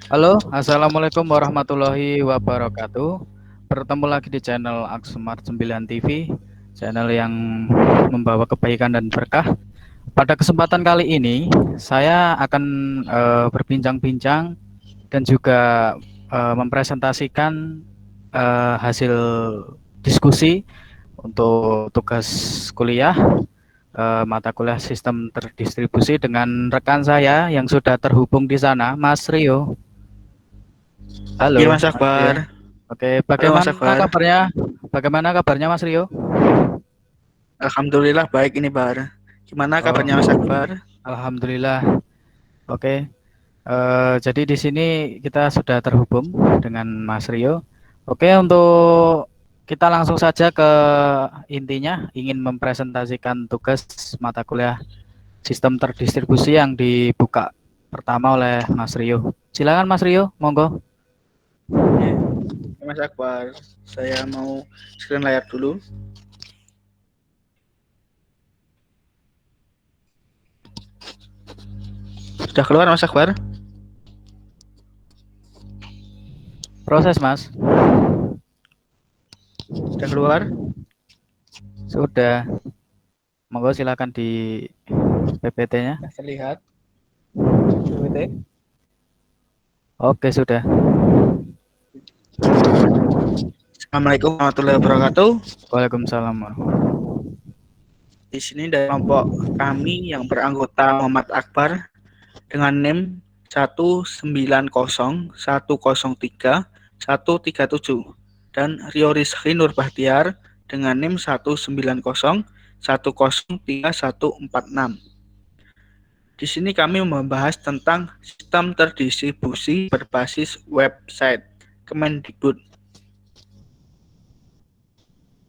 Halo, Assalamualaikum warahmatullahi wabarakatuh. Bertemu lagi di channel Aksmart 9 TV, channel yang membawa kebaikan dan berkah. Pada kesempatan kali ini, saya akan berbincang-bincang dan juga mempresentasikan hasil diskusi untuk tugas kuliah, mata kuliah sistem terdistribusi dengan rekan saya yang sudah terhubung di sana, Mas Rio. Halo, Iya Mas Mas Rio. Akbar. Oke, Halo Mas bagaimana Akbar. kabarnya? Bagaimana kabarnya, Mas Rio? Alhamdulillah baik ini Bar. Gimana Oh, kabarnya Mas Akbar? alhamdulillah. Oke, jadi di sini kita sudah terhubung dengan Mas Rio. Oke, untuk kita langsung saja ke intinya, ingin mempresentasikan tugas mata kuliah sistem terdistribusi yang dibuka pertama oleh Mas Rio. Silakan Mas Rio, monggo. Iya, Mas Akbar. Saya mau screen layar dulu. Sudah keluar Mas Akbar? Proses, Mas. Sudah keluar? Sudah. Monggo silakan di PPT-nya. Sudah terlihat PPT. Oke, sudah. Assalamualaikum warahmatullahi wabarakatuh. Waalaikumsalam. Di sini dari kelompok kami yang beranggota Muhammad Akbar dengan NIM 190103103 dan Rio Rizky Nur Bahtiar dengan NIM 19010314146. Di sini kami membahas tentang sistem terdistribusi berbasis website Kemendikbud.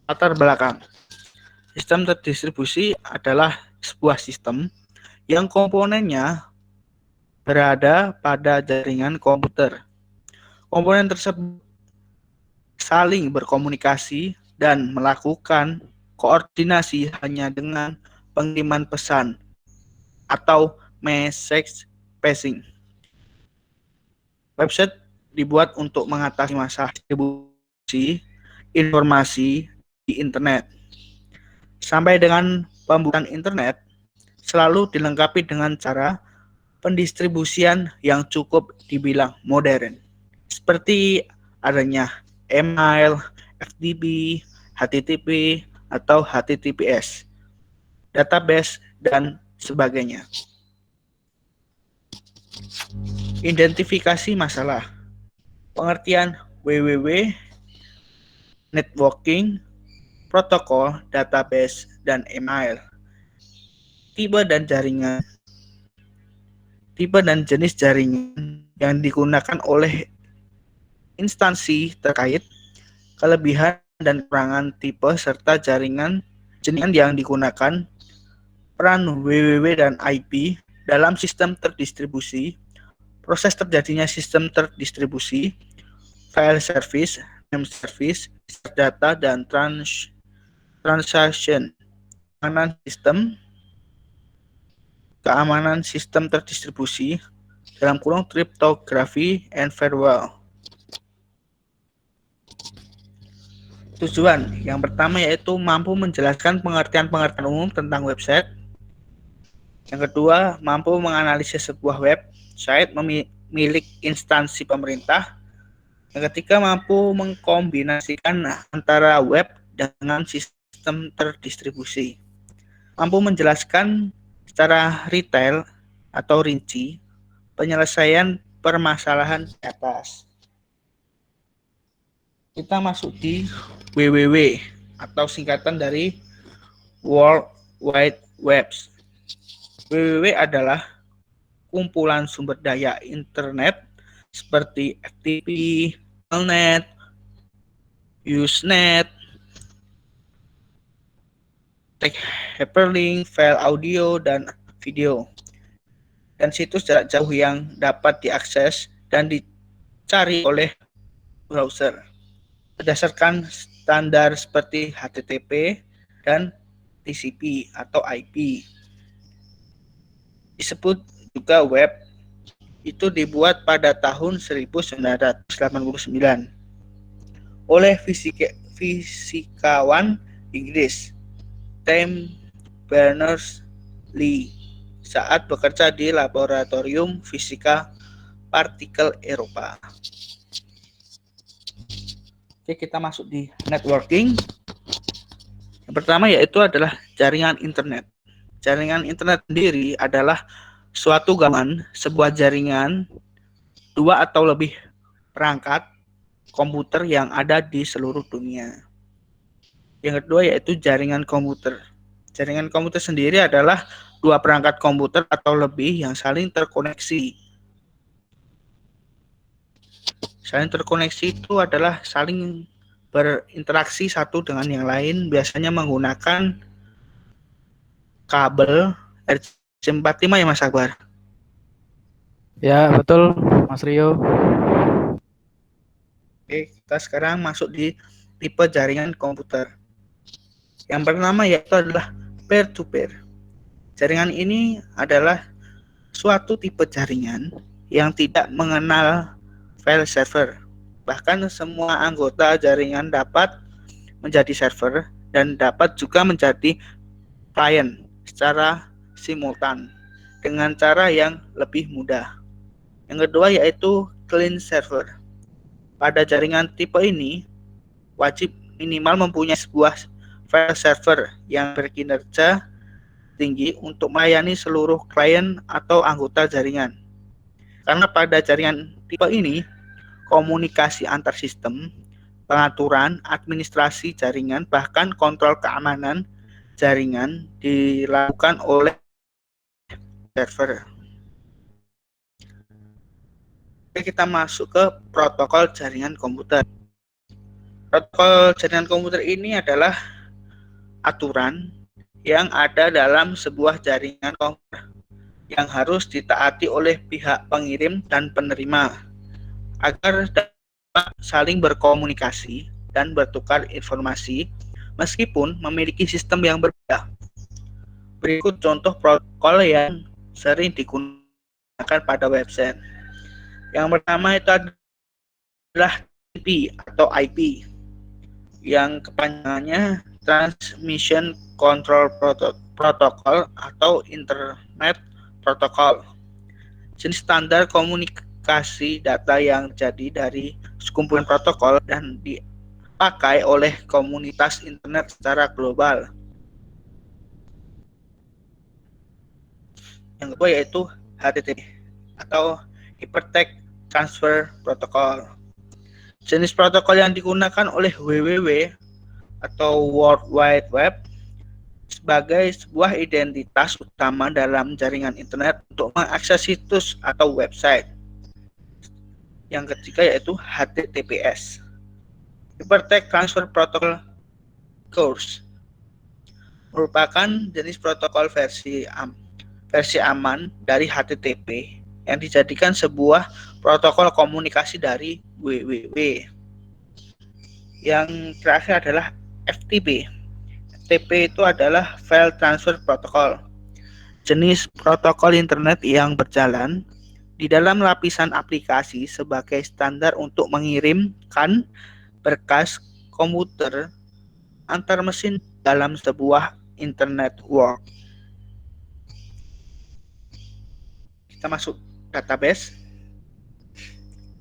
Latar belakang. Sistem terdistribusi adalah sebuah sistem yang komponennya berada pada jaringan komputer. Komponen tersebut saling berkomunikasi dan melakukan koordinasi hanya dengan pengiriman pesan atau message passing. Website dibuat untuk mengatasi masalah distribusi informasi di internet. Sampai dengan pembukaan internet selalu dilengkapi dengan cara pendistribusian yang cukup dibilang modern. Seperti adanya email, FTP, HTTP, atau HTTPS, database, dan sebagainya. Identifikasi masalah. Pengertian WWW, networking, protokol, database, dan email. Tipe dan jaringan. Tipe dan jenis jaringan yang digunakan oleh instansi terkait, kelebihan dan kekurangan tipe serta jaringan yang digunakan, peran WWW dan IP dalam sistem terdistribusi, proses terjadinya sistem terdistribusi, file service, name service, data, dan transaction, keamanan sistem terdistribusi, dalam kurung cryptography and firewall. Tujuan yang pertama yaitu mampu menjelaskan pengertian-pengertian umum tentang website. Yang kedua, mampu menganalisis sebuah website milik instansi pemerintah. Yang ketiga, mampu mengkombinasikan antara web dengan sistem terdistribusi. Mampu menjelaskan secara retail atau rinci penyelesaian permasalahan di atas. Kita masuk di WWW atau singkatan dari World Wide Web. WWW adalah kumpulan sumber daya internet seperti FTP, Telnet, Usenet, hyperlink, file audio dan video, dan situs jarak jauh yang dapat diakses dan dicari oleh browser berdasarkan standar seperti HTTP dan TCP atau IP. Disebut juga web itu dibuat pada tahun 1989 oleh fisikawan Inggris Tim Berners-Lee saat bekerja di Laboratorium Fisika Partikel Eropa. Oke, kita masuk di networking. Yang pertama yaitu adalah jaringan internet. Jaringan internet sendiri adalah suatu gabungan sebuah jaringan dua atau lebih perangkat komputer yang ada di seluruh dunia. Yang kedua yaitu jaringan komputer. Jaringan komputer sendiri adalah dua perangkat komputer atau lebih yang saling terkoneksi. Saling terkoneksi itu adalah saling berinteraksi satu dengan yang lain, biasanya menggunakan kabel RJ45 ya Mas Akbar. Ya, betul Mas Rio. Oke, kita sekarang masuk di tipe jaringan komputer. Yang pertama yaitu adalah peer-to-peer. Jaringan ini adalah suatu tipe jaringan yang tidak mengenal file server. Bahkan semua anggota jaringan dapat menjadi server dan dapat juga menjadi klien secara simultan dengan cara yang lebih mudah. Yang kedua yaitu client server. Pada jaringan tipe ini wajib minimal mempunyai sebuah file server yang berkinerja tinggi untuk melayani seluruh klien atau anggota jaringan. Karena pada jaringan tipe ini, komunikasi antar sistem, pengaturan, administrasi jaringan, bahkan kontrol keamanan jaringan dilakukan oleh server. Oke, kita masuk ke protokol jaringan komputer. Protokol jaringan komputer ini adalah aturan yang ada dalam sebuah jaringan komputer yang harus ditaati oleh pihak pengirim dan penerima agar dapat saling berkomunikasi dan bertukar informasi meskipun memiliki sistem yang berbeda. Berikut contoh protokol yang sering digunakan pada website. Yang pertama itu adalah TCP atau IP yang kepanjangannya Transmission Control Protocol atau Internet Protocol. Jenis standar komunikasi data yang jadi dari sekumpulan protokol dan dipakai oleh komunitas internet secara global. Yang kedua yaitu HTTP atau Hypertext Transfer Protocol. Jenis protokol yang digunakan oleh WWW atau World Wide Web sebagai sebuah identitas utama dalam jaringan internet untuk mengakses situs atau website. Yang ketiga yaitu HTTPS, Hypertext Transfer Protocol Course, merupakan jenis protokol versi aman dari HTTP yang dijadikan sebuah protokol komunikasi dari WWW. Yang terakhir adalah FTP. FTP itu adalah File Transfer Protocol, jenis protokol internet yang berjalan di dalam lapisan aplikasi sebagai standar untuk mengirimkan berkas komputer antar mesin dalam sebuah internet network. Kita masuk database.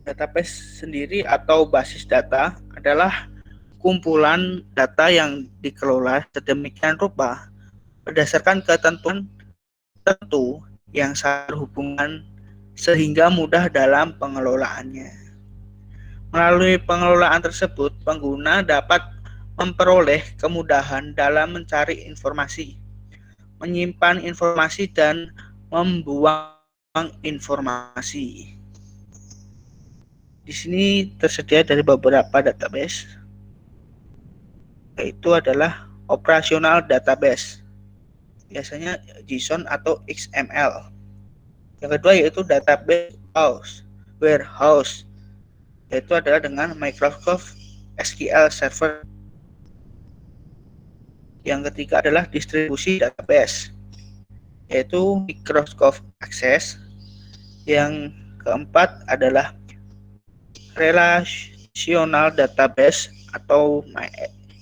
Database sendiri atau basis data adalah kumpulan data yang dikelola sedemikian rupa berdasarkan ketentuan tertentu yang saling berhubungan sehingga mudah dalam pengelolaannya. Melalui pengelolaan tersebut, pengguna dapat memperoleh kemudahan dalam mencari informasi, menyimpan informasi, dan membuang informasi. Di sini tersedia dari beberapa database, yaitu adalah operasional database, biasanya JSON atau XML. Yang kedua yaitu database warehouse, yaitu adalah dengan Microsoft SQL Server. Yang ketiga adalah distribusi database, yaitu Microsoft Access. Yang keempat adalah relational database atau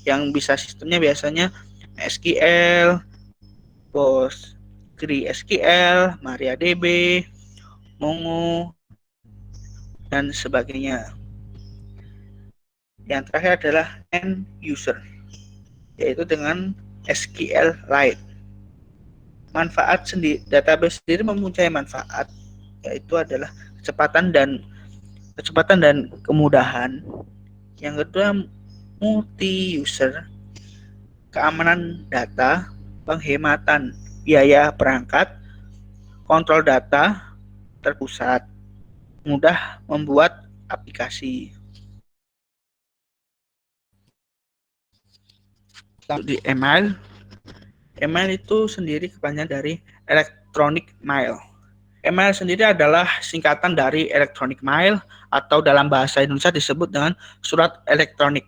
yang bisa sistemnya biasanya SQL, PostgreSQL, MariaDB, Mongo, dan sebagainya. Yang terakhir adalah end user, yaitu dengan SQLite. Manfaat database sendiri mempunyai manfaat, yaitu adalah kecepatan dan kemudahan. Yang kedua, multi user, keamanan data, penghematan biaya perangkat, kontrol data terpusat, mudah membuat aplikasi. Di email itu sendiri kepanjangan dari electronic mail. Email sendiri adalah singkatan dari electronic mail atau dalam bahasa Indonesia disebut dengan surat elektronik.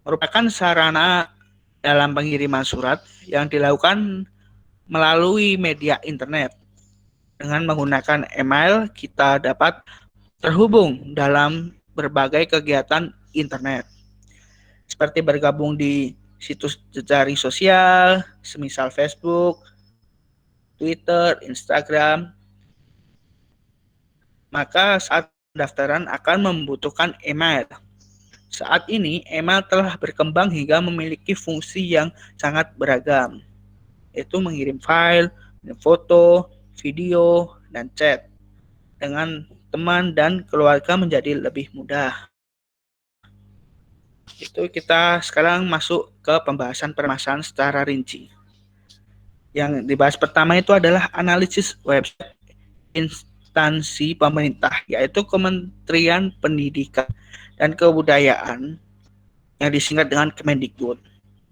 Merupakan sarana dalam pengiriman surat yang dilakukan melalui media internet. Dengan menggunakan email, kita dapat terhubung dalam berbagai kegiatan internet, seperti bergabung di situs jejaring sosial, semisal Facebook, Twitter, Instagram. Maka saat pendaftaran akan membutuhkan email. Saat ini, email telah berkembang hingga memiliki fungsi yang sangat beragam, yaitu mengirim file, foto, video, dan chat dengan teman dan keluarga menjadi lebih mudah. Itu kita sekarang masuk ke pembahasan permasalahan secara rinci. Yang dibahas pertama itu adalah analisis website instansi pemerintah, yaitu Kementerian Pendidikan dan Kebudayaan yang disingkat dengan Kemendikbud.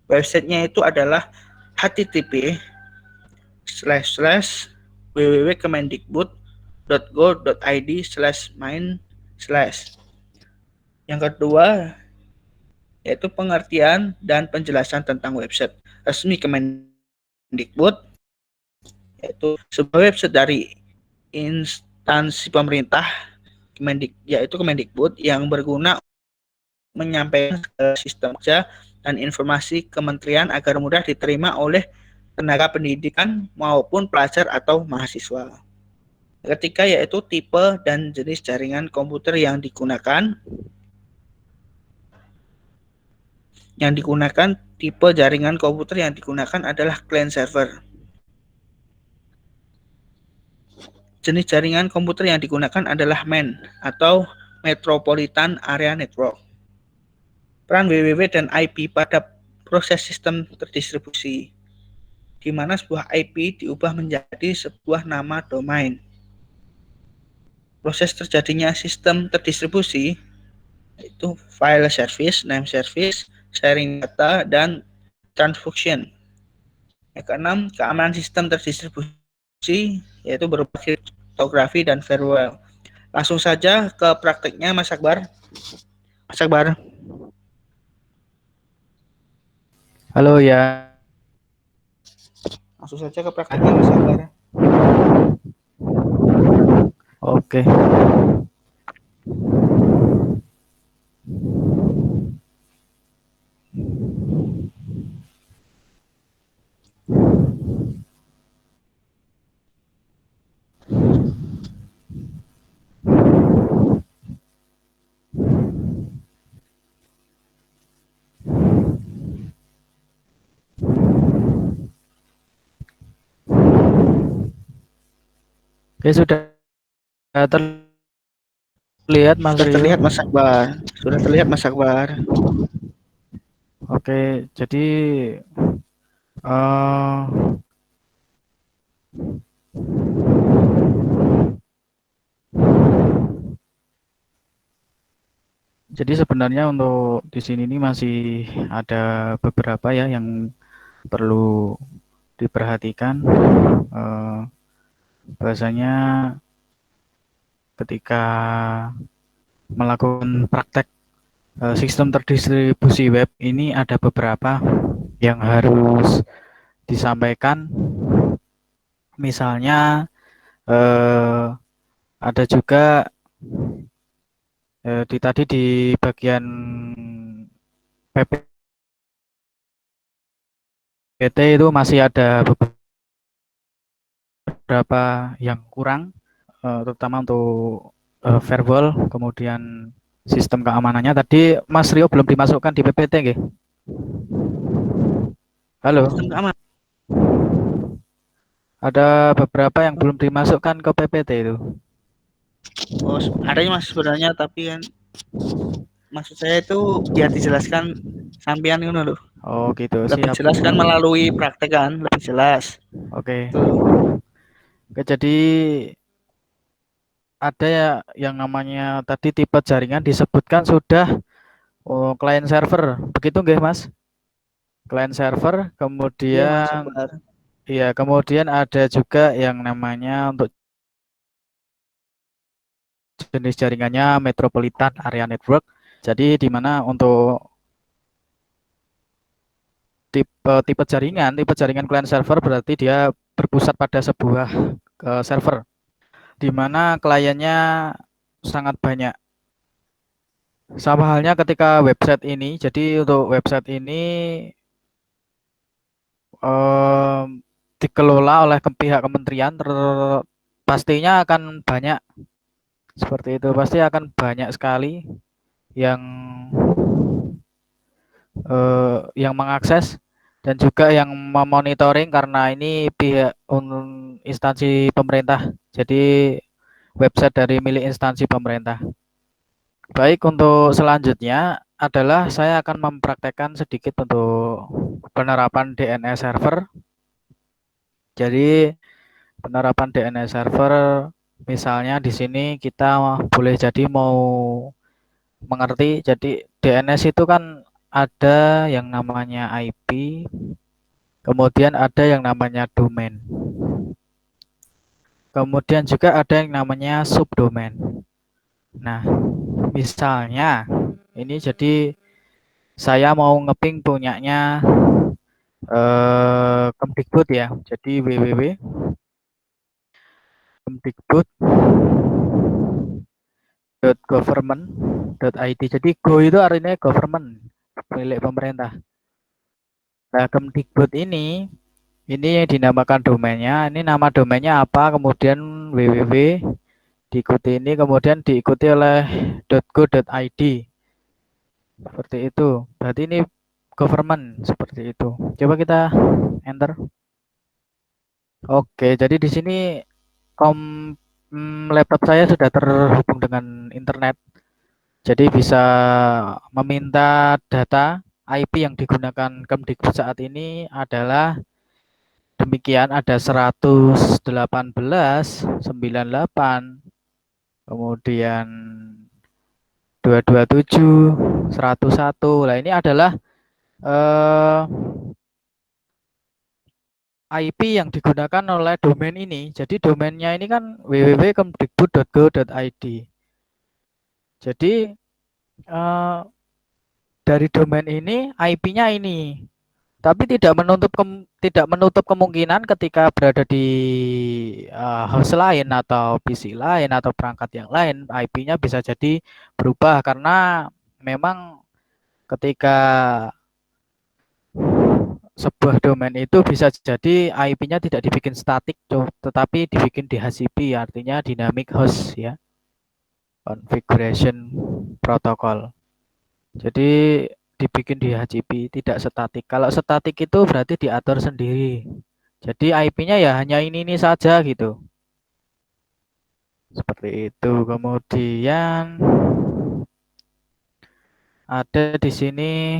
Websitenya itu adalah http://www.kemendikbud.go.id/main/. Yang kedua yaitu pengertian dan penjelasan tentang website resmi Kemendikbud, yaitu sebuah website dari instansi pemerintah yaitu Kemendikbud yang berguna menyampaikan sistem kerja dan informasi kementerian agar mudah diterima oleh tenaga pendidikan maupun pelajar atau mahasiswa. Ketiga yaitu tipe dan jenis jaringan komputer yang digunakan. Tipe jaringan komputer yang digunakan adalah client server. Jenis jaringan komputer yang digunakan adalah MAN atau Metropolitan Area Network. Peran WWW dan IP pada proses sistem terdistribusi, di mana sebuah IP diubah menjadi sebuah nama domain. Proses terjadinya sistem terdistribusi yaitu file service, name service, sharing data, dan transfunction. Yang keenam, keamanan sistem terdistribusi yaitu berupa kriptografi dan firewall. Langsung saja ke prakteknya, Mas Akbar. Mas Akbar. Halo ya. Langsung saja ke prakteknya, Mas Akbar. Oke. Oke, sudah terlihat Mas Sudah Rio? terlihat Mas Akbar. Sudah terlihat Mas Akbar. Oke, jadi sebenarnya untuk di sini ini masih ada beberapa ya yang perlu diperhatikan. Bahasanya ketika melakukan praktek sistem terdistribusi web ini ada beberapa yang harus disampaikan. Misalnya Ada juga tadi di bagian PPT itu masih ada beberapa yang kurang, terutama untuk firewall, kemudian sistem keamanannya. Tadi Mas Rio belum dimasukkan di PPT, nggih? Halo, Sistem keamanan. ada beberapa yang belum dimasukkan ke PPT itu. Oh, ada ya Mas sebenarnya, tapi kan maksud saya itu biar dijelaskan sampean itu loh. Oh gitu, Lebih siap. jelas kan melalui praktek kan, lebih jelas. Oke. Tuh. Oke, jadi ada ya yang namanya tadi tipe jaringan disebutkan sudah client server. Begitu nggih, Mas? Client server, Iya Mas, kemudian sabar. iya, kemudian ada juga yang namanya untuk jenis jaringannya Metropolitan Area Network. Jadi di mana untuk tipe tipe jaringan client server berarti dia berpusat pada sebuah server di mana kliennya sangat banyak. Sama halnya ketika website ini. Jadi untuk website ini em, dikelola oleh pihak kementerian, pastinya akan banyak seperti itu. Pasti akan banyak sekali yang yang mengakses dan juga yang memonitoring karena ini pihak instansi pemerintah. Jadi website dari milik instansi pemerintah. Baik, untuk selanjutnya adalah saya akan mempraktekkan sedikit untuk penerapan DNS server. Jadi penerapan DNS server misalnya di sini kita boleh jadi mau mengerti. Jadi DNS itu kan ada yang namanya IP, kemudian ada yang namanya domain. Kemudian juga ada yang namanya subdomain. Nah, misalnya ini jadi saya mau ngeping punyanya Kemdikbud ya. Jadi www.kemdikbud.government.id. Jadi go itu artinya government, milik pemerintah. Nah, Kemdikbud ini dinamakan domainnya. Ini nama domainnya apa? Kemudian www diikuti ini, kemudian diikuti oleh .go.id. Seperti itu. Berarti ini government seperti itu. Coba kita enter. Oke, jadi di sini kom laptop saya sudah terhubung dengan internet. Jadi bisa meminta data IP yang digunakan Kemdikbud saat ini adalah demikian, ada 118.98, kemudian 227, 101. Nah, ini adalah eh, IP yang digunakan oleh domain ini. Jadi domainnya ini kan www.kemdikbud.go.id. Jadi eh, dari domain ini IP-nya ini. Tapi tidak menutup kemungkinan ketika berada di host lain atau PC lain atau perangkat yang lain, IP-nya bisa jadi berubah karena memang ketika sebuah domain itu bisa jadi IP-nya tidak dibikin statik, tetapi dibikin DHCP, artinya dynamic host ya, configuration protocol. Jadi dibikin DHCP, tidak statik. Kalau statik itu berarti diatur sendiri. Jadi IP-nya ya hanya ini saja gitu. Seperti itu. Kemudian ada di sini,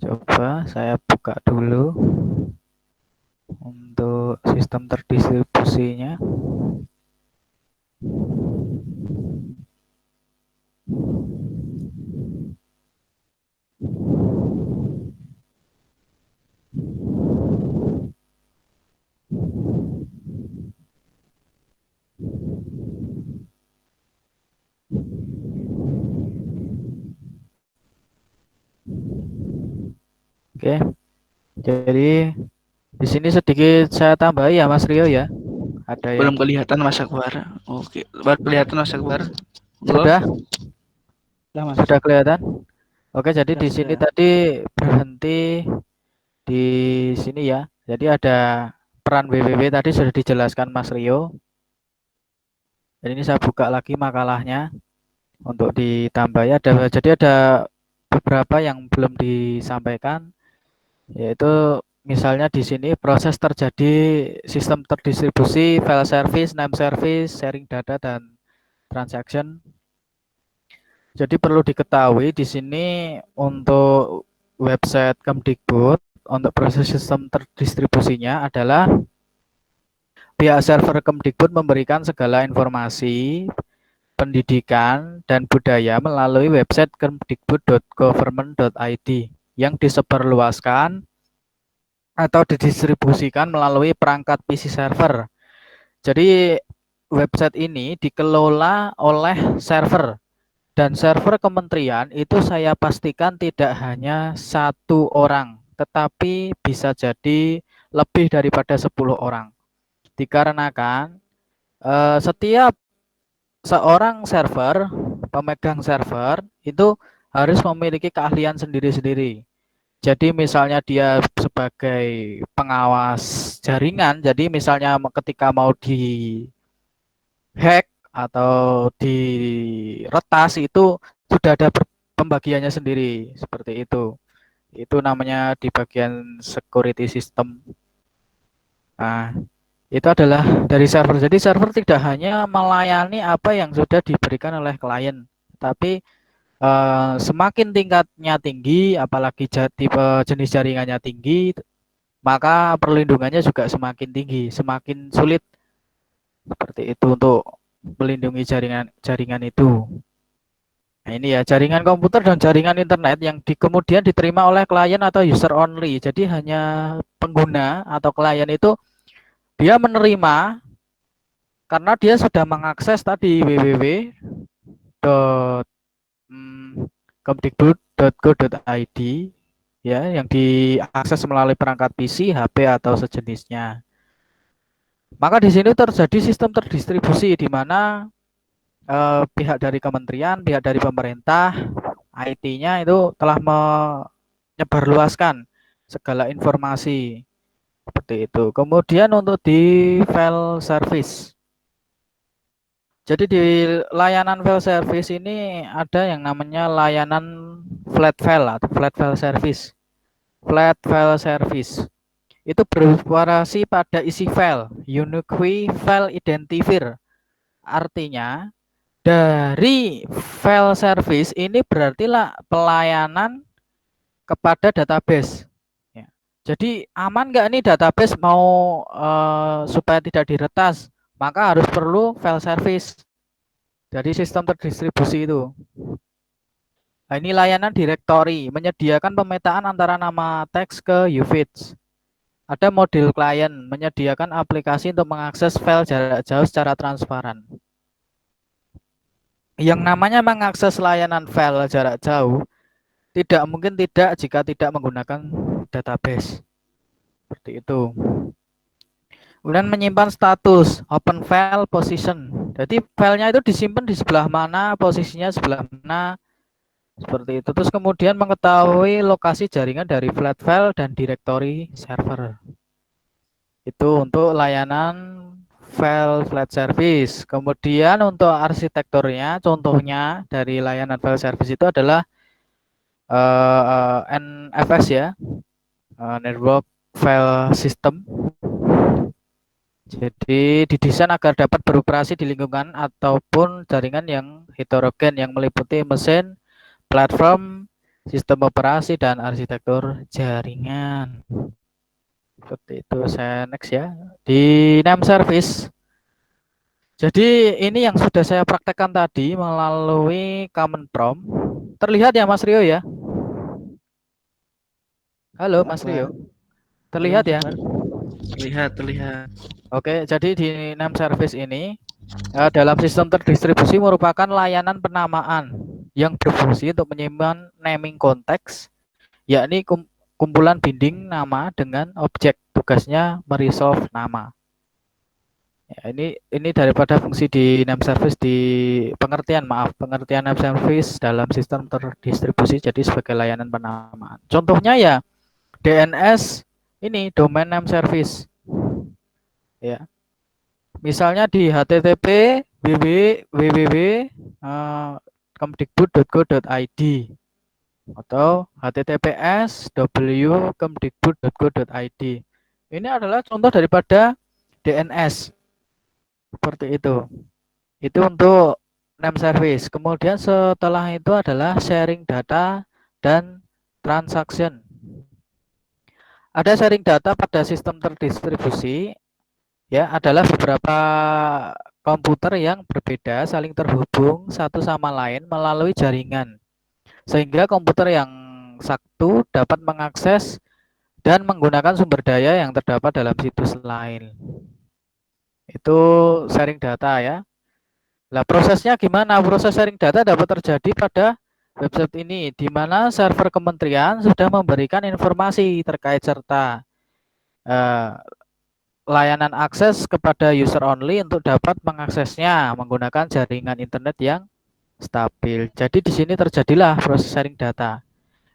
coba saya buka dulu untuk sistem terdistribusinya. Oke, jadi Di sini sedikit saya tambahi ya Mas Rio ya. Ada Belum yang kelihatan Mas Akbar. Oke, baru kelihatan Mas Akbar. Belum? sudah Sudah Mas. sudah kelihatan. Oke, jadi Sudah, di sini sudah. tadi berhenti di sini ya. Jadi ada peran BWW tadi sudah dijelaskan Mas Rio. Dan ini saya buka lagi makalahnya untuk ditambah ya. Jadi ada beberapa yang belum disampaikan, yaitu misalnya di sini proses terjadi sistem terdistribusi, file service, name service, sharing data dan transaction. Jadi perlu diketahui di sini untuk website Kemdikbud untuk proses sistem terdistribusinya adalah pihak server Kemdikbud memberikan segala informasi pendidikan dan budaya melalui website kemdikbud.government.id yang disebarluaskan atau didistribusikan melalui perangkat PC server. Jadi website ini dikelola oleh server dan server kementerian itu saya pastikan tidak hanya satu orang, tetapi bisa jadi lebih daripada 10 orang. Dikarenakan setiap seorang server, pemegang server itu harus memiliki keahlian sendiri-sendiri. Jadi misalnya dia sebagai pengawas jaringan, jadi misalnya ketika mau di hack atau diretas itu sudah ada pembagiannya sendiri seperti itu. Itu namanya di bagian security system. Nah, itu adalah dari server. Jadi server tidak hanya melayani apa yang sudah diberikan oleh klien, tapi semakin tingkatnya tinggi, apalagi tipe jenis jaringannya tinggi, maka perlindungannya juga semakin tinggi, semakin sulit seperti itu untuk melindungi jaringan itu. Nah, ini ya jaringan komputer dan jaringan internet yang kemudian diterima oleh klien atau user only. Jadi hanya pengguna atau klien itu dia menerima karena dia sudah mengakses tadi www.kemdikbud.go.id ya yang diakses melalui perangkat PC, HP atau sejenisnya. Maka di sini terjadi sistem terdistribusi di mana pihak dari kementerian, pihak dari pemerintah, IT-nya itu telah menyebarluaskan segala informasi seperti itu. Kemudian untuk di file service. Jadi di layanan file service ini ada yang namanya layanan flat file atau flat file service. Flat file service itu beroperasi pada isi file, unique file identifier. Artinya dari file service ini berarti lah pelayanan kepada database. Ya. Jadi aman nggak nih database mau supaya tidak diretas, maka harus perlu file service dari sistem terdistribusi itu. Nah, ini layanan directory menyediakan pemetaan antara nama teks ke UVID. Ada model klien menyediakan aplikasi untuk mengakses file jarak jauh secara transparan. Yang namanya mengakses layanan file jarak jauh tidak mungkin tidak jika tidak menggunakan database. Seperti itu. Kemudian menyimpan status open file position. Jadi filenya itu disimpan di sebelah mana, posisinya sebelah mana, seperti itu. Terus kemudian mengetahui lokasi jaringan dari flat file dan directory server. Itu untuk layanan file flat service. Kemudian untuk arsitekturnya, contohnya dari layanan file service itu adalah NFS ya, Network File System. Jadi didesain agar dapat beroperasi di lingkungan ataupun jaringan yang heterogen yang meliputi mesin, platform, sistem operasi, dan arsitektur jaringan. Seperti itu. Saya next ya. Di name service. Jadi ini yang sudah saya praktekkan tadi melalui command prompt. Terlihat ya Mas Rio ya? Halo Mas Rio. Terlihat ya? Terlihat, terlihat. Oke, jadi di name service ini dalam sistem terdistribusi merupakan layanan penamaan yang berfungsi untuk menyimpan naming konteks, yakni kumpulan binding nama dengan objek. Tugasnya meresolve nama. Ya, ini daripada fungsi di name service di pengertian name service dalam sistem terdistribusi jadi sebagai layanan penamaan. Contohnya ya DNS ini domain name service. Ya. Misalnya di http www.kemdikbud.go.id atau https www.kemdikbud.go.id. Ini adalah contoh daripada DNS. Seperti itu. Itu untuk name service. Kemudian setelah itu adalah sharing data dan transaction. Ada sharing data pada sistem terdistribusi, ya, adalah beberapa komputer yang berbeda saling terhubung satu sama lain melalui jaringan. Sehingga komputer yang satu dapat mengakses dan menggunakan sumber daya yang terdapat dalam situs lain. Itu sharing data ya. Nah, prosesnya gimana? Proses sharing data dapat terjadi pada website ini, di mana server kementerian sudah memberikan informasi terkait serta layanan akses kepada user only untuk dapat mengaksesnya menggunakan jaringan internet yang stabil. Jadi di sini terjadilah proses sharing data.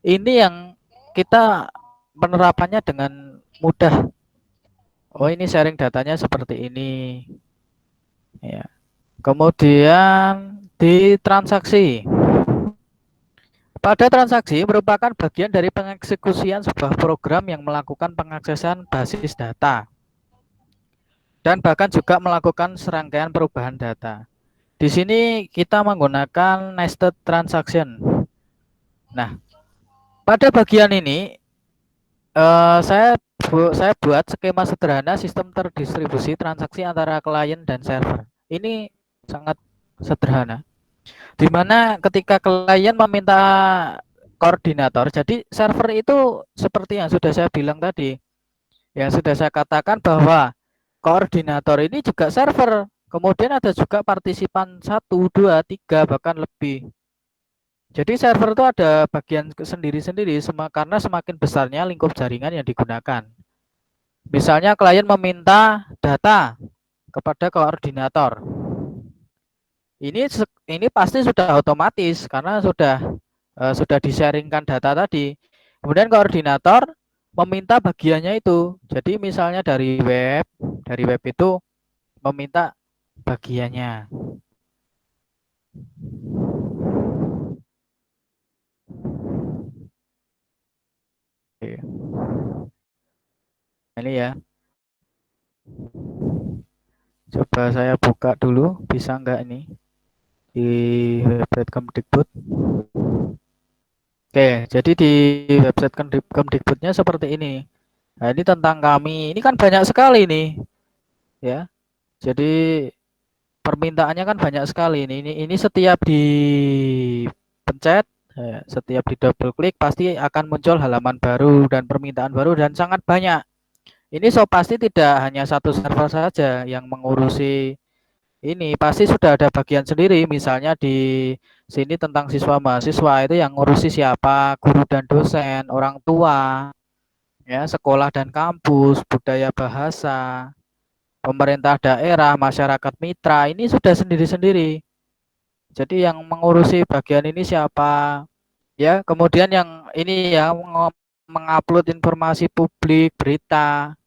Ini yang kita penerapannya dengan mudah. Oh, ini sharing datanya seperti ini. Ya. Kemudian di transaksi. Pada transaksi merupakan bagian dari pengeksekusian sebuah program yang melakukan pengaksesan basis data dan bahkan juga melakukan serangkaian perubahan data. Di sini kita menggunakan nested transaction. Nah, pada bagian ini saya buat skema sederhana sistem terdistribusi transaksi antara klien dan server. Ini sangat sederhana. Di mana ketika klien meminta koordinator, jadi server itu seperti yang sudah saya bilang tadi, yang sudah saya katakan bahwa koordinator ini juga server. Kemudian ada juga partisipan 1, 2, 3, bahkan lebih. Jadi server itu ada bagian sendiri-sendiri karena semakin besarnya lingkup jaringan yang digunakan. Misalnya klien meminta data kepada koordinator. Ini pasti sudah otomatis karena sudah di-sharingkan data tadi. Kemudian koordinator meminta bagiannya itu. Jadi misalnya dari web itu meminta bagiannya. Oke. Ini ya. Coba saya buka dulu, bisa enggak ini di website Kemdikbud. Oke, jadi di website Kemdikbudnya seperti ini. Nah, ini tentang kami. Ini kan banyak sekali nih, ya. Jadi permintaannya kan banyak sekali. Ini setiap dipencet, setiap di double klik pasti akan muncul halaman baru dan permintaan baru dan sangat banyak. Ini pasti tidak hanya satu server saja yang mengurusi ini, pasti sudah ada bagian sendiri. Misalnya di sini tentang siswa mahasiswa itu yang ngurusi siapa, guru dan dosen, orang tua, ya, sekolah dan kampus, budaya bahasa, pemerintah daerah, masyarakat mitra, ini sudah sendiri-sendiri. Jadi yang mengurusi bagian ini siapa, ya. Kemudian yang ini ya mengupload informasi publik, berita,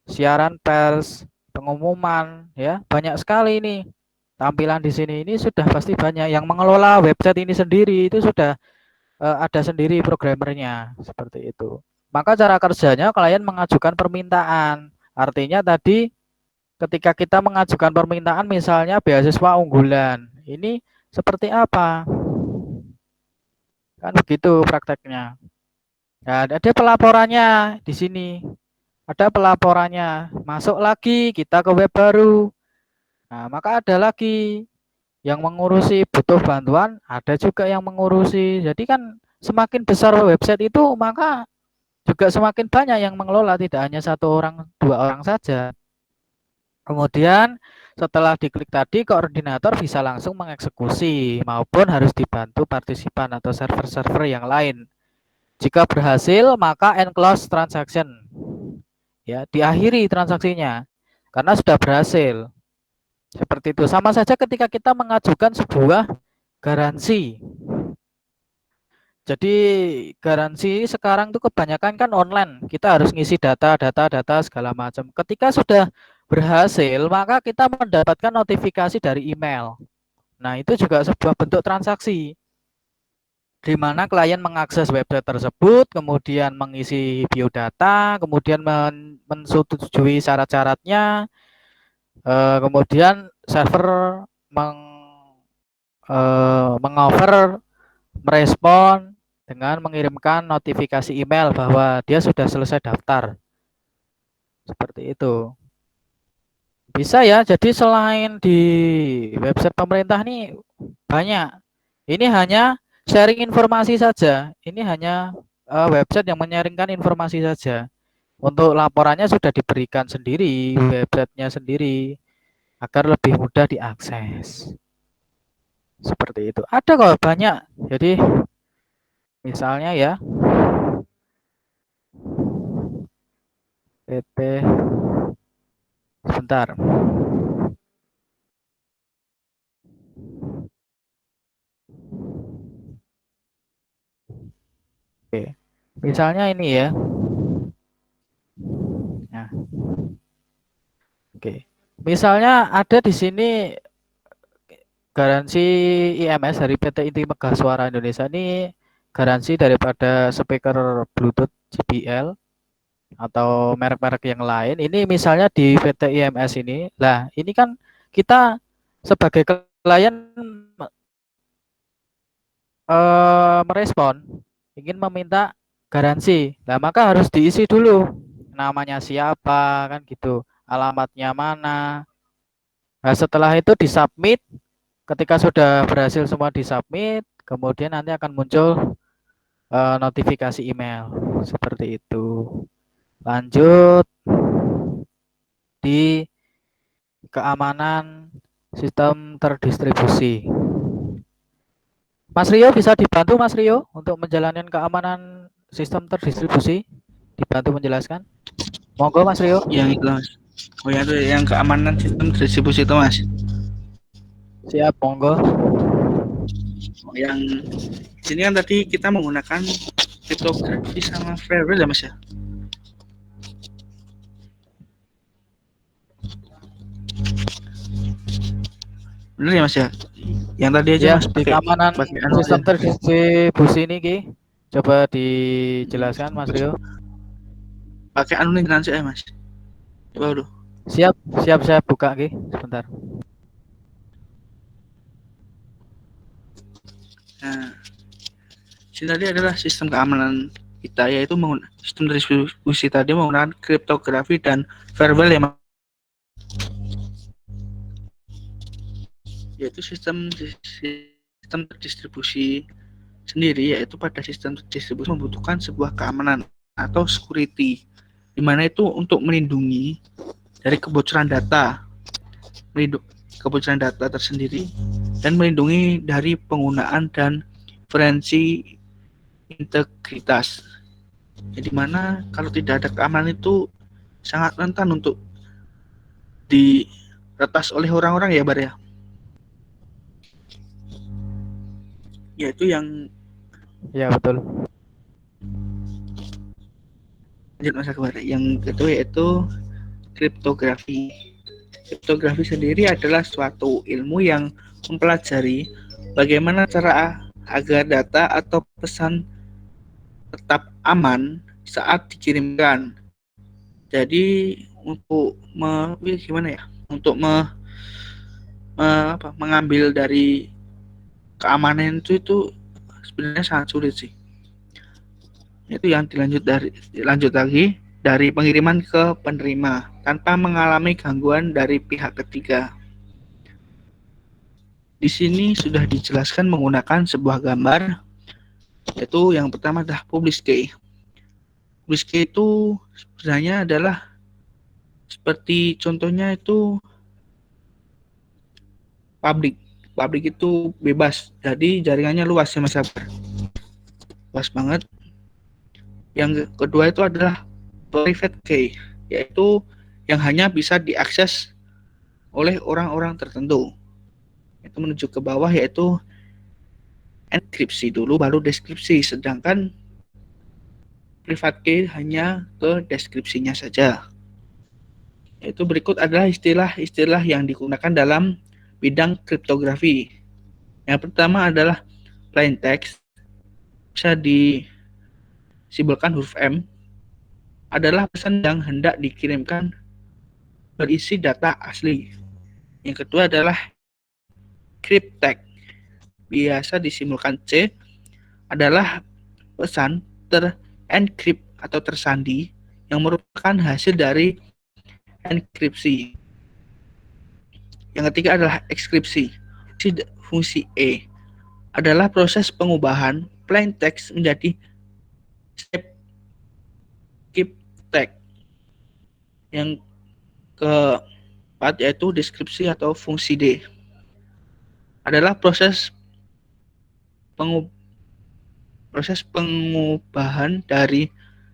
siaran pers, pengumuman, ya, banyak sekali ini. Tampilan di sini ini sudah pasti banyak. Yang mengelola website ini sendiri itu sudah ada sendiri programmernya, seperti itu. Maka cara kerjanya klien mengajukan permintaan. Artinya tadi ketika kita mengajukan permintaan misalnya beasiswa unggulan, ini seperti apa? Kan begitu prakteknya. Nah, ada pelaporannya di sini. Ada pelaporannya. Masuk lagi kita ke web baru. Nah, maka ada lagi yang mengurusi butuh bantuan, ada juga yang mengurusi. Jadi kan semakin besar website itu, maka juga semakin banyak yang mengelola, tidak hanya satu orang, dua orang saja. Kemudian setelah diklik tadi, koordinator bisa langsung mengeksekusi maupun harus dibantu partisipan atau server-server yang lain. Jika berhasil, maka end close transaction. Ya, diakhiri transaksinya karena sudah berhasil. Seperti itu. Sama saja ketika kita mengajukan sebuah garansi. Jadi garansi sekarang tuh kebanyakan kan online. Kita harus ngisi data segala macam. Ketika sudah berhasil, maka kita mendapatkan notifikasi dari email. Nah, itu juga sebuah bentuk transaksi di mana klien mengakses website tersebut, kemudian mengisi biodata, kemudian mensetujui syarat-syaratnya, kemudian server mengoffer, merespon dengan mengirimkan notifikasi email bahwa dia sudah selesai daftar. Seperti itu. Bisa ya, jadi selain di website pemerintah nih banyak. Ini hanya sharing informasi saja. Ini hanya website yang menyaringkan informasi saja. Untuk laporannya sudah diberikan sendiri, websitenya sendiri, agar lebih mudah diakses. Seperti itu. Ada kok banyak. Jadi misalnya ya, PT sebentar. Oke. Misalnya ini ya. Nah, oke. Misalnya ada di sini garansi IMS dari PT Inti Megah Suara Indonesia ini garansi daripada speaker Bluetooth JBL atau merek-merek yang lain. Ini misalnya di PT IMS ini. Lah, ini kan kita sebagai klien merespon ingin meminta garansi. Nah, maka harus diisi dulu namanya siapa kan gitu, alamatnya mana. Nah, setelah itu disubmit. Ketika sudah berhasil semua disubmit, kemudian nanti akan muncul notifikasi email seperti itu. Lanjut di keamanan sistem terdistribusi. Mas Rio bisa dibantu Mas Rio untuk menjalankan keamanan sistem terdistribusi? Dibantu menjelaskan? Monggo Mas Rio. Yang itu Mas. Oh ya, itu yang keamanan sistem distribusi itu Mas. Siap, monggo. Oh, yang sini kan tadi kita menggunakan kriptografi sama firewall ya Mas ya. Bener ya Mas ya? Yang tadi aja Ya, Mas di keamanan sistem terdistribusi ini Ki. Coba dijelaskan Mas Rio. Pakai anu nih nanti ya Mas. Coba dulu. Siap, siap saya buka Ki. Sebentar. Nah, sini tadi adalah sistem keamanan kita, yaitu sistem distribusi tadi menggunakan kriptografi dan firewall ya Mas. Yaitu sistem distribusi sendiri, yaitu pada sistem distribusi membutuhkan sebuah keamanan atau security, di mana itu untuk melindungi dari kebocoran data, kebocoran data tersendiri, dan melindungi dari penggunaan dan referensi integritas. Jadi mana kalau tidak ada keamanan itu sangat rentan untuk diretas oleh orang-orang ya Bar ya. Yaitu yang Ya, betul. lanjut Mas Akbar. Yang kedua yaitu kriptografi. Kriptografi sendiri adalah suatu ilmu yang mempelajari bagaimana cara agar data atau pesan tetap aman saat dikirimkan. Jadi untuk gimana ya? Untuk mengambil dari keamanan itu sebenarnya sangat sulit sih. Itu yang dilanjut lagi dari pengiriman ke penerima tanpa mengalami gangguan dari pihak ketiga. Di sini sudah dijelaskan menggunakan sebuah gambar, yaitu yang pertama adalah publish key. Publish key itu sebenarnya adalah seperti contohnya itu public. Public itu bebas, jadi jaringannya luas ya Mas Akbar. Luas banget. Yang kedua itu adalah private key, yaitu yang hanya bisa diakses oleh orang-orang tertentu. Itu menuju ke bawah, yaitu enkripsi dulu baru deskripsi, sedangkan private key hanya ke deskripsinya saja. Itu berikut adalah istilah-istilah yang digunakan dalam bidang kriptografi. Yang pertama adalah plain text, bisa disimbolkan huruf M, adalah pesan yang hendak dikirimkan berisi data asli. Yang kedua adalah cryptext, biasa disimbolkan C, adalah pesan terencrypt atau tersandi yang merupakan hasil dari enkripsi. Yang ketiga adalah ekskripsi. Fungsi E adalah proses pengubahan plain text menjadi keep text. Yang keempat yaitu deskripsi atau fungsi D adalah proses pengubahan dari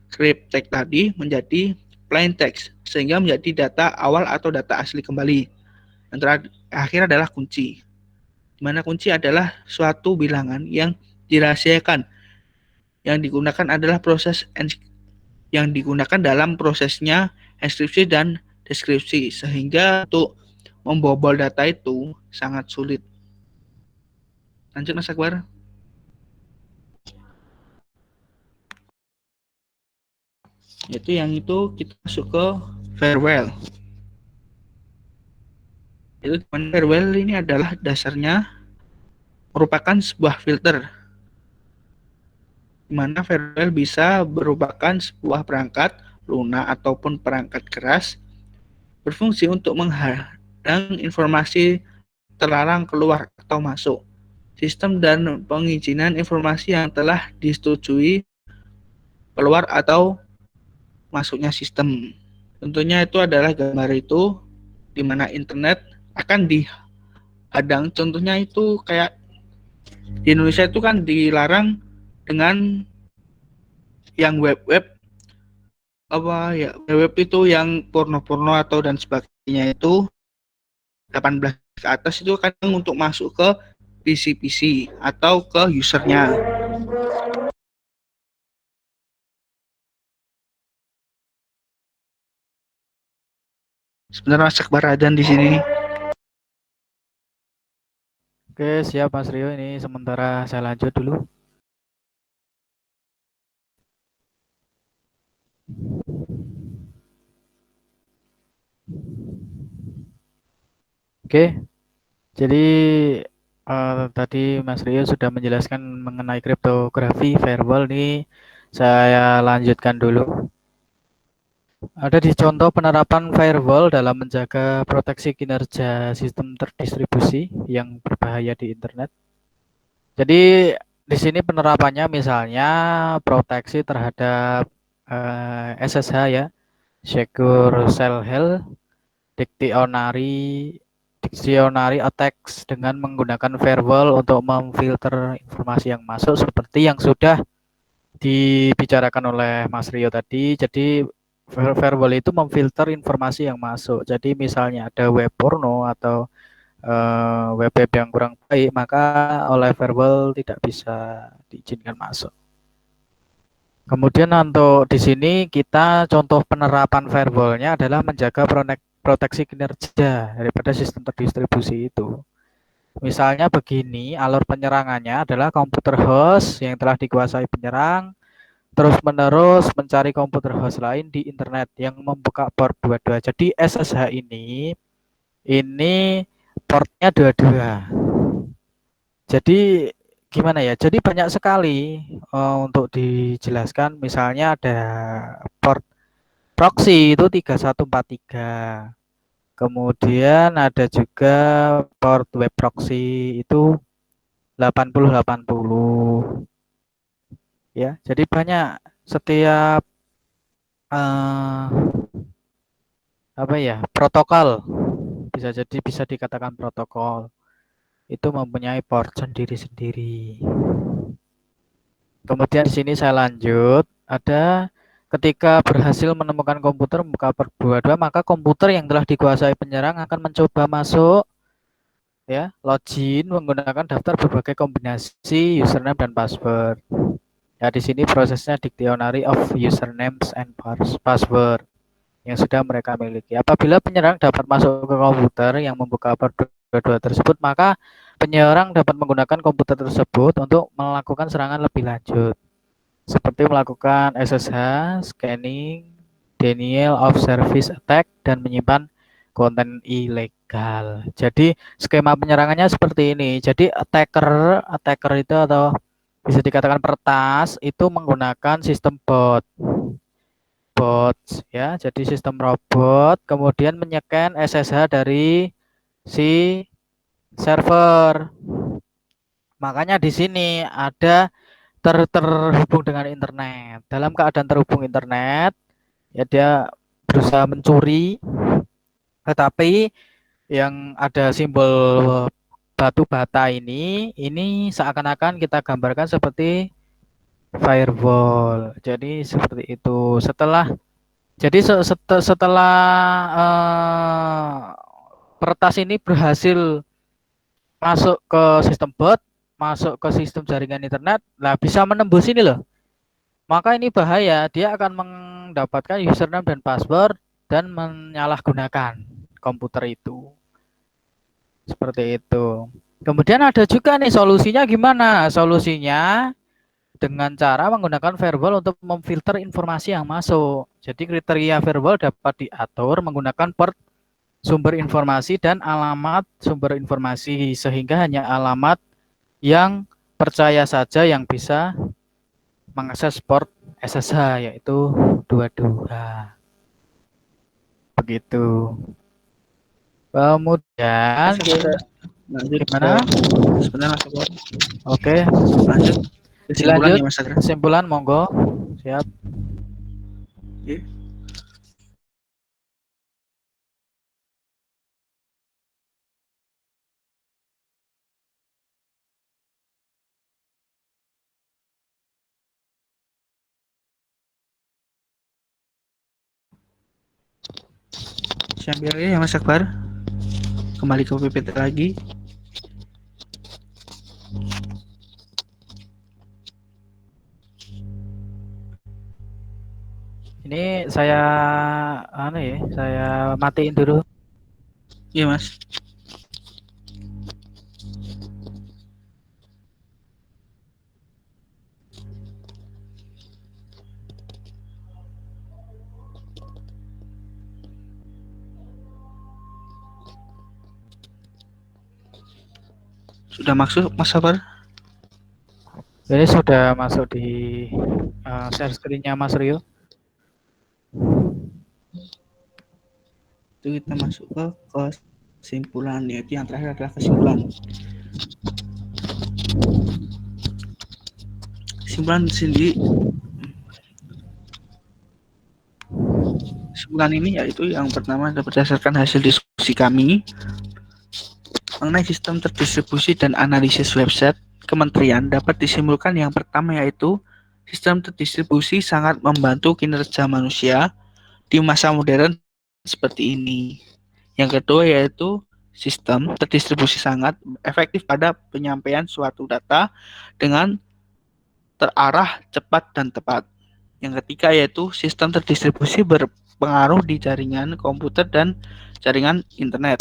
cryptext tadi menjadi plain text sehingga menjadi data awal atau data asli kembali. Yang terakhir adalah kunci, di mana kunci adalah suatu bilangan yang dirahasiakan. Yang digunakan adalah yang digunakan dalam prosesnya enkripsi dan deskripsi, sehingga untuk membobol data itu sangat sulit. Lanjut Mas Akbar. Itu kita masuk ke farewell. Itu farewell ini adalah dasarnya merupakan sebuah filter, di mana farewell bisa merupakan sebuah perangkat lunak ataupun perangkat keras berfungsi untuk menghadang informasi terlarang keluar atau masuk sistem dan pengizinan informasi yang telah disetujui keluar atau masuknya sistem. Tentunya itu adalah gambar itu di mana internet akan dihadang. Contohnya itu kayak di Indonesia itu kan dilarang dengan yang web-web web itu yang porno-porno atau dan sebagainya itu 18 ke atas itu kadang untuk masuk ke PC atau ke usernya. Sebenarnya Mas Akbar Adan di sini. Oke, siap Mas Rio. Ini sementara saya lanjut dulu. Oke, jadi tadi Mas Rio sudah menjelaskan mengenai kriptografi firewall. Ini saya lanjutkan dulu. Ada di contoh penerapan firewall dalam menjaga proteksi kinerja sistem terdistribusi yang berbahaya di internet. Jadi di sini penerapannya misalnya proteksi terhadap SSH ya, Secure Shell Health, dictionary attacks dengan menggunakan firewall untuk memfilter informasi yang masuk seperti yang sudah dibicarakan oleh Mas Rio tadi. Jadi firewall itu memfilter informasi yang masuk. Jadi misalnya ada web porno atau web-web yang kurang baik, maka oleh firewall tidak bisa diizinkan masuk. Kemudian untuk di sini kita contoh penerapan firewall-nya adalah menjaga proteksi kinerja daripada sistem terdistribusi itu. Misalnya begini, alur penyerangannya adalah komputer host yang telah dikuasai penyerang, terus-menerus mencari komputer host lain di internet yang membuka port 22. Jadi SSH ini portnya 22. Jadi gimana ya? Jadi banyak sekali untuk dijelaskan. Misalnya ada port proxy itu 3143. Kemudian ada juga port web proxy itu 8080. Ya, jadi banyak setiap protokol bisa dikatakan protokol itu mempunyai port sendiri-sendiri. Kemudian di sini saya lanjut ada ketika berhasil menemukan komputer membuka port 22, maka komputer yang telah dikuasai penyerang akan mencoba masuk, ya, login menggunakan daftar berbagai kombinasi username dan password. Ya, di sini prosesnya dictionary of usernames and password yang sudah mereka miliki. Apabila penyerang dapat masuk ke komputer yang membuka port 22 tersebut, maka penyerang dapat menggunakan komputer tersebut untuk melakukan serangan lebih lanjut, seperti melakukan SSH, scanning, denial of service attack, dan menyimpan konten ilegal. Jadi skema penyerangannya seperti ini. Jadi attacker itu, atau bisa dikatakan peretas, itu menggunakan sistem bots, ya. Jadi sistem robot kemudian menyekan SSH dari si server. Makanya di sini ada terhubung dengan internet. Dalam keadaan terhubung internet, ya, dia berusaha mencuri, tetapi yang ada simbol batu bata ini seakan-akan kita gambarkan seperti firewall. Jadi seperti itu. Setelah peretas ini berhasil masuk ke sistem bot, masuk ke sistem jaringan internet, lah bisa menembus ini loh. Maka ini bahaya, dia akan mendapatkan username dan password dan menyalahgunakan komputer itu. Seperti itu. Kemudian ada juga nih solusinya gimana? Solusinya dengan cara menggunakan firewall untuk memfilter informasi yang masuk. Jadi kriteria firewall dapat diatur menggunakan port sumber informasi dan alamat sumber informasi, sehingga hanya alamat yang percaya saja yang bisa mengakses port SSH, yaitu 22. Begitu. Kemudian lanjut gimana? Sebenarnya Mas Akbar. Oke, Lanjut kesimpulan dilanjut ya Mas Akbar. kesimpulan, monggo. Siap. Oke. Sambil ya Mas Akbar, kembali ke PPT lagi. Ini saya saya matiin dulu. Iya Mas. Sudah masuk Mas Akbar? Ini sudah masuk di share screen-nya Mas Rio. Itu kita masuk ke kesimpulan, yaitu yang terakhir adalah kesimpulan. Kesimpulan sendiri, kesimpulan ini yaitu yang pertama adalah berdasarkan hasil diskusi kami mengenai sistem terdistribusi dan analisis website kementerian, dapat disimpulkan yang pertama yaitu sistem terdistribusi sangat membantu kinerja manusia di masa modern seperti ini. Yang kedua yaitu sistem terdistribusi sangat efektif pada penyampaian suatu data dengan terarah, cepat, dan tepat. Yang ketiga yaitu sistem terdistribusi berpengaruh di jaringan komputer dan jaringan internet.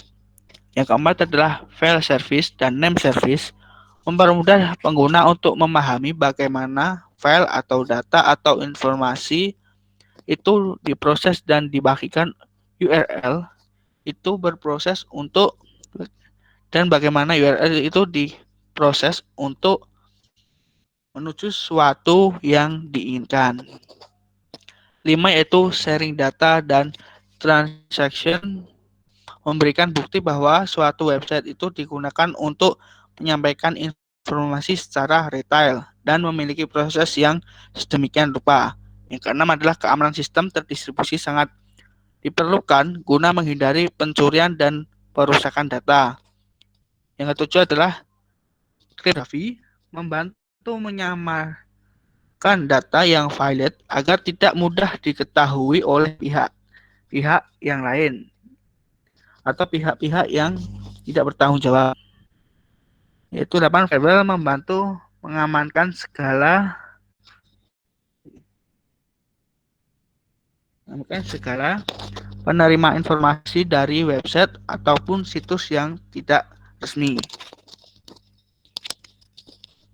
Yang keempat adalah file service dan name service, mempermudah pengguna untuk memahami bagaimana file atau data atau informasi itu diproses dan dibagikan. URL itu berproses untuk, dan bagaimana URL itu diproses untuk menuju suatu yang diinginkan. 5 yaitu sharing data dan transaction, memberikan bukti bahwa suatu website itu digunakan untuk menyampaikan informasi secara retail dan memiliki proses yang sedemikian rupa. Yang keenam adalah keamanan sistem terdistribusi sangat diperlukan guna menghindari pencurian dan perusakan data. Yang ketujuh adalah kriptografi, membantu menyamarkan menambahkan data yang valid agar tidak mudah diketahui oleh pihak-pihak yang lain atau pihak-pihak yang tidak bertanggung jawab. Yaitu 8 variabel membantu mengamankan segala penerima informasi dari website ataupun situs yang tidak resmi.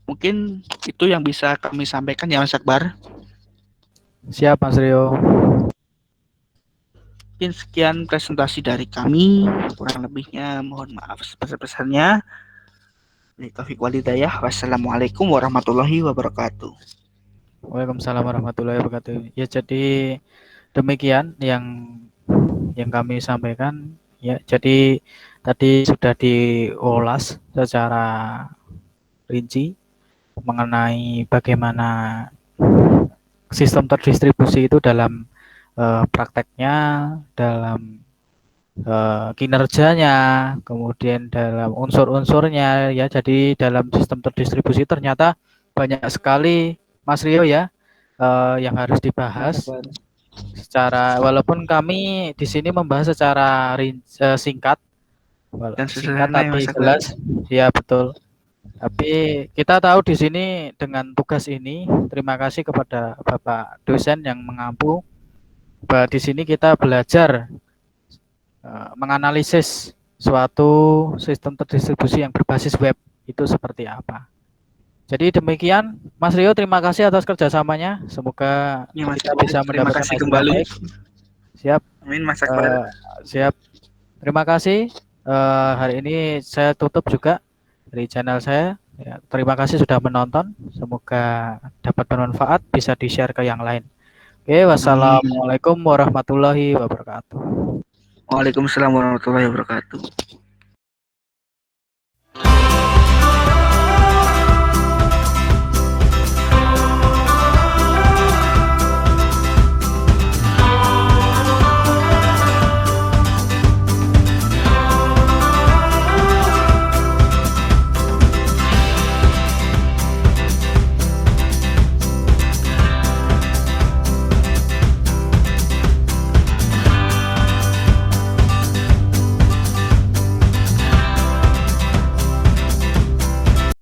Mungkin itu yang bisa kami sampaikan ya Mas Akbar. Siap Mas Rio. Mungkin sekian presentasi dari kami. Kurang lebihnya mohon maaf sebesar-besarnya. Taufiq walhidayah. Wassalamualaikum warahmatullahi wabarakatuh. Waalaikumsalam warahmatullahi wabarakatuh. Ya, jadi demikian yang kami sampaikan ya. Jadi tadi sudah diulas secara rinci mengenai bagaimana sistem terdistribusi itu dalam prakteknya, dalam kinerjanya, kemudian dalam unsur-unsurnya ya. Jadi dalam sistem terdistribusi ternyata banyak sekali Mas Rio ya yang harus dibahas secara, walaupun kami di sini membahas secara singkat Dan singkat sederhana ya tapi Mas Akbar. jelas ya, betul. Tapi kita tahu di sini dengan tugas ini, terima kasih kepada Bapak dosen yang mengampu bahwa di sini kita belajar menganalisis suatu sistem terdistribusi yang berbasis web itu seperti apa. Jadi demikian, Mas Rio, terima kasih atas kerjasamanya. Semoga Ya, Mas kita Akbar. bisa Terima mendapatkan kasih hasil yang kembali. baik. Siap. Amin Mas Akbar. Siap. Terima kasih. Hari ini saya tutup juga dari channel saya. Ya, terima kasih sudah menonton. Semoga dapat bermanfaat, bisa di-share ke yang lain. Oke, wassalamualaikum warahmatullahi wabarakatuh. Waalaikumsalam warahmatullahi wabarakatuh.